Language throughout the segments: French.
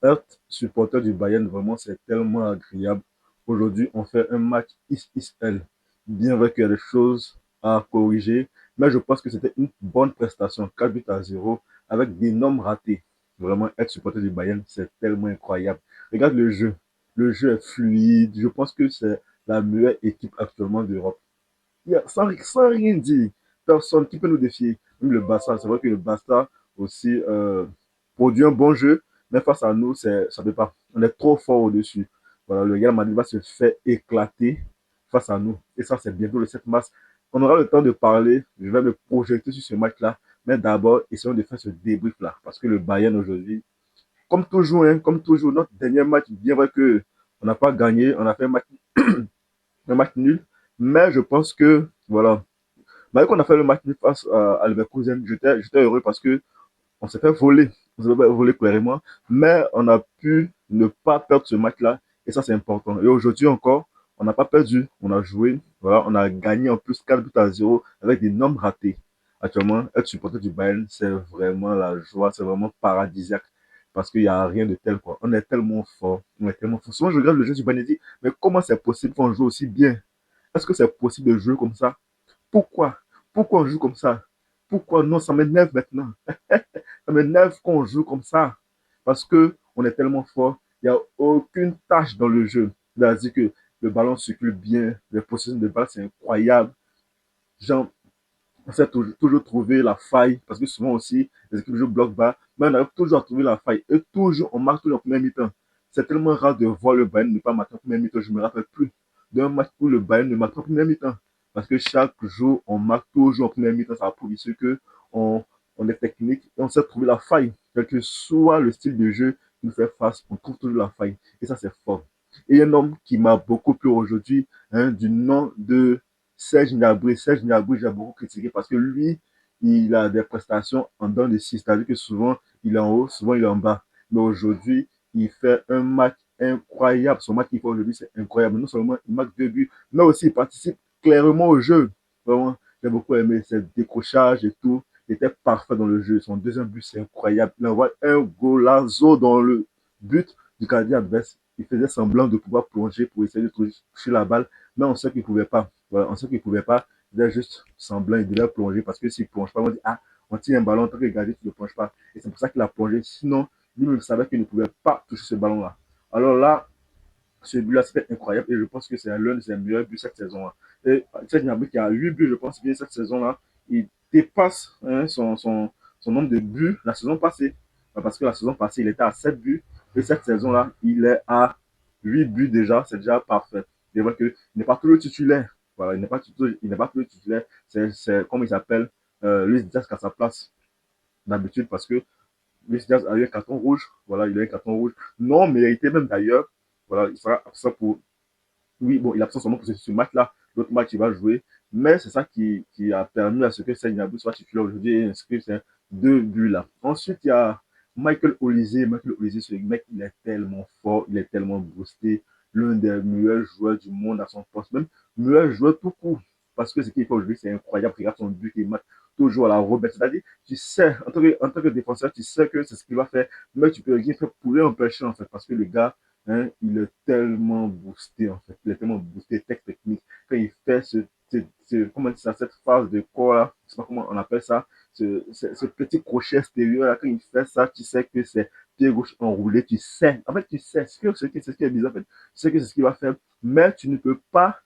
Être supporter du Bayern, vraiment, c'est tellement agréable. Aujourd'hui, on fait un match Is-Is-L. Bien vrai qu'il y a des choses à corriger, mais je pense que c'était une bonne prestation, 4 buts à 0, avec d'énormes ratés. Vraiment, être supporter du Bayern, c'est tellement incroyable. Regarde le jeu. Le jeu est fluide. Je pense que c'est la meilleure équipe actuellement d'Europe. Sans rien dire, personne qui peut nous défier. Même le Barça, c'est vrai que le Barça aussi produit un bon jeu, mais face à nous, ça ne peut pas. On est trop fort au-dessus. Voilà, le Real Madrid va se faire éclater face à nous. Et ça, c'est bientôt le 7 mars. On aura le temps de parler. Je vais me projeter sur ce match-là. Mais d'abord, essayons de faire ce débrief-là. Parce que le Bayern aujourd'hui, comme toujours, notre dernier match, bien vrai que on n'a pas gagné, on a fait un match nul. Mais je pense que, voilà, malgré qu'on a fait le match nul face à Leverkusen, j'étais heureux parce que on s'est fait voler. On s'est fait voler clairement. Mais on a pu ne pas perdre ce match-là. Et ça, c'est important. Et aujourd'hui encore, on n'a pas perdu. On a joué. Voilà, on a gagné en plus 4 buts à 0 avec des nombres ratés. Actuellement, être supporter du Bayern, c'est vraiment la joie. C'est vraiment paradisiaque. Parce qu'il n'y a rien de tel, quoi. On est tellement fort. On est tellement fort. Souvent, je regarde le jeu du Bayern et dis, mais comment c'est possible qu'on joue aussi bien? Est-ce que c'est possible de jouer comme ça? Pourquoi? Pourquoi on joue comme ça? Pourquoi? Non, ça m'énerve maintenant. Ça m'énerve qu'on joue comme ça. Parce que on est tellement fort. Il n'y a aucune tâche dans le jeu. C'est-à-dire que le ballon circule bien. Les possessions de balle, c'est incroyable. Genre, on sait toujours trouver la faille. Parce que souvent aussi, les équipes jouent bloc bas. Mais on arrive toujours à trouver la faille. Et toujours, on marque toujours en première mi-temps. C'est tellement rare de voir le Bayern ne pas marquer en première mi-temps. Je ne me rappelle plus d'un match où le Bayern ne marque pas en première mi-temps. Parce que chaque jour, on marque toujours en première mi-temps. Ça prouve ici que on, on est technique et on sait trouver la faille. Quel que soit le style de jeu qui nous fait face, on trouve toujours la faille. Et ça, c'est fort. Et un homme qui m'a beaucoup plu aujourd'hui, hein, du nom de Serge Gnabry. Serge Gnabry, j'ai beaucoup critiqué parce que lui, il a des prestations en dents de scie. C'est-à-dire que souvent, il est en haut, souvent, il est en bas. Mais aujourd'hui, il fait un match incroyable. Son match qu'il fait aujourd'hui, c'est incroyable. Non seulement il marque 2 buts, mais aussi il participe clairement au jeu. Vraiment, j'ai beaucoup aimé ses décrochages et tout. Il était parfait dans le jeu. Son deuxième but, c'est incroyable. Il envoie un golazo dans le but du gardien adverse. Il faisait semblant de pouvoir plonger pour essayer de toucher la balle, mais on sait qu'il ne pouvait pas. Voilà, on sait qu'il ne pouvait pas. Il faisait juste semblant, il devait plonger parce que s'il ne plonge pas, on dit, ah, on tire un ballon en tant que gardien, tu ne plonges pas. Et c'est pour ça qu'il a plongé. Sinon, lui-même savait qu'il ne pouvait pas toucher ce ballon-là. Alors là, ce but-là, c'était incroyable et je pense que c'est l'un de ses meilleurs buts cette saison-là. Et Serge Gnabry qui a 8 buts, je pense bien, cette saison-là, il dépasse son nombre de buts la saison passée. Parce que la saison passée, il était à 7 buts et cette saison-là, il est à 8 buts déjà, c'est déjà parfait. C'est vrai qu'il n'est pas toujours titulaire. Voilà, il n'est pas toujours titulaire. C'est comme il s'appelle, Luis Diaz qui a sa place d'habitude parce que Luis Diaz a eu un carton rouge. Voilà, il a eu un carton rouge. Non mérité même d'ailleurs. Voilà, il sera absent pour. Oui, bon, il est absent seulement pour ce match-là. L'autre match, il va jouer. Mais c'est ça qui a permis à ce que Seignabou soit titulaire aujourd'hui et inscrit ces 2 buts là. Ensuite, il y a Michael Olise. Michael Olise, ce mec, il est tellement fort, il est tellement boosté. L'un des meilleurs joueurs du monde à son poste, même meilleur joueur tout court. Parce que ce qu'il fait aujourd'hui, c'est incroyable. Regarde son but, il marque toujours à la Robert. C'est-à-dire, tu sais, en tant que défenseur, tu sais que c'est ce qu'il va faire, mais tu peux rien faire pour l'empêcher, en fait, parce que le gars, hein, il est tellement boosté, en fait. Il est tellement boosté, technique. Quand il fait comment ça, cette phase de corps, là, je sais pas comment on appelle ça, ce petit crochet extérieur, là, quand il fait ça, tu sais que c'est pied gauche enroulé, tu sais. En fait, tu sais, c'est ce qui est bizarre, en fait. Tu sais que c'est ce qu'il va faire, mais tu ne peux pas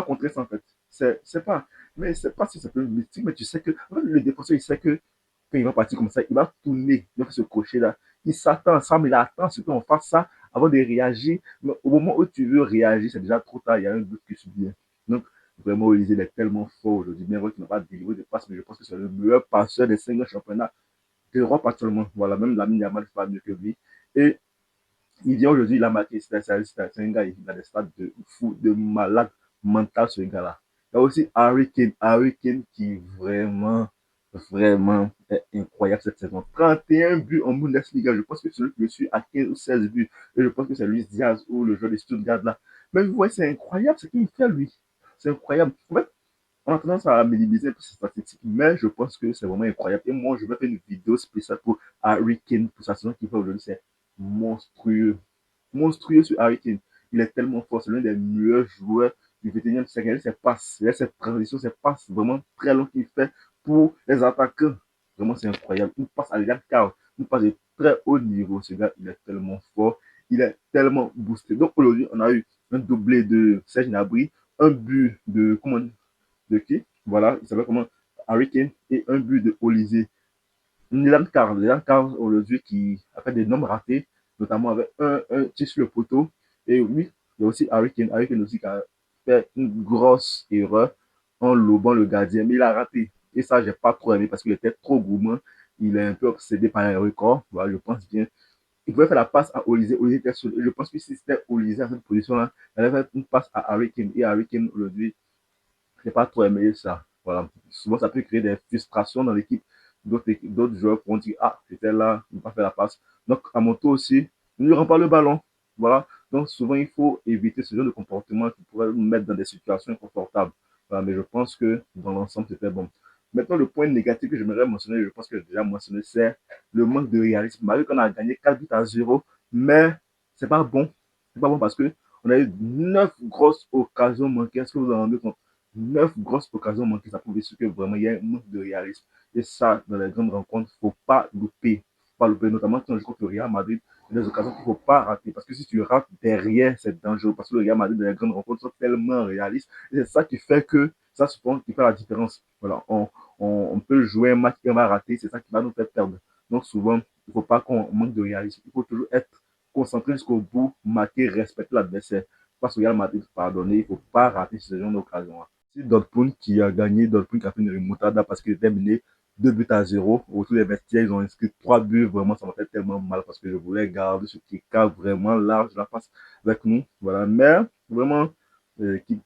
contrer ça, en fait. C'est pas si ça peut être mystique, mais tu sais que, en fait, le défenseur, il sait que quand il va partir comme ça, il va tourner, il va faire ce crochet-là. Il s'attend ensemble, il attend ce qu'on fasse ça avant de réagir. Mais au moment où tu veux réagir, c'est déjà trop tard, il y a un doute qui subvient. Donc, vraiment, Olivier, il est tellement fort aujourd'hui. Bien vrai qu'il n'a pas délivré de passe, mais je pense que c'est le meilleur passeur des 5 championnats d'Europe actuellement. Voilà, même Lamine Yamal fait pas mieux que lui. Et il vient aujourd'hui, il a marqué, c'est un gars, il a des stats de fou, de malade mental, ce gars-là. Il y a aussi Harry Kane qui vraiment, vraiment est incroyable cette saison. 31 buts en Bundesliga. Je pense que celui qui le suit à 15 ou 16 buts. Et je pense que c'est Luis Diaz ou le joueur de Stuttgart là. Mais vous voyez, c'est incroyable ce qu'il fait lui. C'est incroyable. En fait, on a tendance à minimiser un peu ces statistiques, mais je pense que c'est vraiment incroyable. Et moi, je vais faire une vidéo spéciale pour Harry Kane pour sa saison qu'il fait aujourd'hui. monstrueux. Monstrueux sur Harry Kane. Il est tellement fort, c'est l'un des meilleurs joueurs du 21e siècle. Regardez ses passes, regardez ses transitions, ses passes vraiment très longues qu'il fait pour les attaquants. Vraiment, c'est incroyable. Une passe à l'écart, une passe de très haut niveau. Ce gars, il est tellement fort, il est tellement boosté. Donc aujourd'hui, on a eu un doublé de Serge Gnabry, un but de, comment, de qui? Voilà, il s'appelle comment? Harry Kane et un but de Olysée. Leland Carl aujourd'hui qui a fait des nombres ratés, notamment avec un tir sur le poteau. Et oui, il y a aussi Harry Kane aussi qui a fait une grosse erreur en lobant le gardien, mais il a raté. Et ça, j'ai pas trop aimé parce qu'il était trop gourmand. Il est un peu obsédé par un record. Voilà, je pense bien. Il pouvait faire la passe à Olysée. Olysée était seul. Et je pense que si c'était Olysée à cette position-là, il allait faire une passe à Harry Kane. Et Harry Kane, aujourd'hui, j'ai pas trop aimé ça. Voilà. Souvent, ça peut créer des frustrations dans l'équipe. D'autres joueurs pourront dire, ah, j'étais là, je n'ai pas fait la passe. Donc, à mon tour aussi, ne lui rend pas le ballon. Voilà. Donc, souvent, il faut éviter ce genre de comportement qui pourrait nous mettre dans des situations inconfortables. Voilà. Mais je pense que dans l'ensemble, c'était bon. Maintenant, le point négatif que j'aimerais mentionner, je pense que j'ai déjà mentionné, c'est le manque de réalisme. Malgré qu'on a gagné 4 buts à 0, mais c'est pas bon. C'est pas bon parce que on a eu 9 grosses occasions manquées. Est-ce que vous vous en rendez compte? 9 grosses occasions manquées, ça prouve que vraiment il y a un manque de réalisme. Et ça, dans les grandes rencontres, il ne faut pas louper. Pas louper, notamment quand on joue contre le Real Madrid, il y a des occasions qu'il ne faut pas rater. Parce que si tu rates derrière, c'est dangereux. Parce que le Real Madrid, dans les grandes rencontres, sont tellement réalistes. Et c'est ça qui fait que ça, souvent, qui fait la différence. Voilà, on peut jouer un match et on va rater. C'est ça qui va nous faire perdre. Donc, souvent, il ne faut pas qu'on manque de réalisme. Il faut toujours être concentré jusqu'au bout, marquer, respecter l'adversaire. Parce que le Real Madrid, pardonner, il ne faut pas rater ce genre d'occasion. C'est Dortmund qui a gagné, Dortmund qui a fait une remontada parce qu'il était mené 2 buts à 0. Autour des vestiaires, ils ont inscrit 3 buts. Vraiment, ça m'a fait tellement mal parce que je voulais garder ce qui est vraiment large la face avec nous. Voilà. Mais vraiment, l'équipe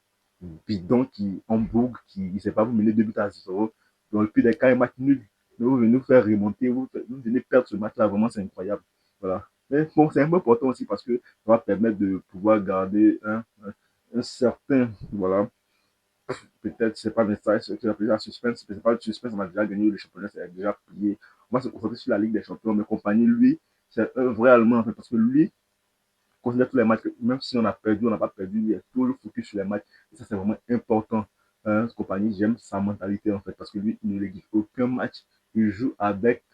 bidon qui Hambourg qui ne sait pas vous mener 2 buts à 0. Dans le plus des cas, un match nul. Mais vous venez nous faire remonter, vous venez perdre ce match-là. Vraiment, c'est incroyable. Voilà. Mais bon, c'est un peu important aussi parce que ça va permettre de pouvoir garder un certain, voilà, peut-être c'est pas nécessaire, c'est que la suspense, c'est pas le suspense, on a déjà gagné le championnat, c'est déjà plié. On va se concentrer sur la Ligue des Champions, mais compagnie, lui, c'est un vrai Allemand en fait, parce que lui, considère tous les matchs, même si on a perdu, on n'a pas perdu, il est toujours focus sur les matchs. Et ça, c'est vraiment important. Compagnie, j'aime sa mentalité en fait, parce que lui, il ne néglige aucun match. Il joue avec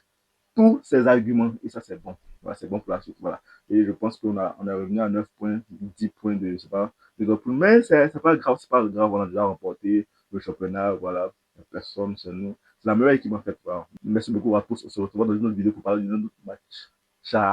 tous ses arguments. Et ça, c'est bon. Voilà, c'est bon pour la suite. Voilà. Et je pense on est revenu à 9 points, 10 points de, je sais pas, de Liverpool. Mais c'est pas grave, c'est pas grave. On a déjà remporté le championnat. Voilà. Personne, c'est nous. C'est la meilleure équipe en fait. Voilà. Merci beaucoup à tous. On se retrouve dans une autre vidéo pour parler d'un autre match. Ciao.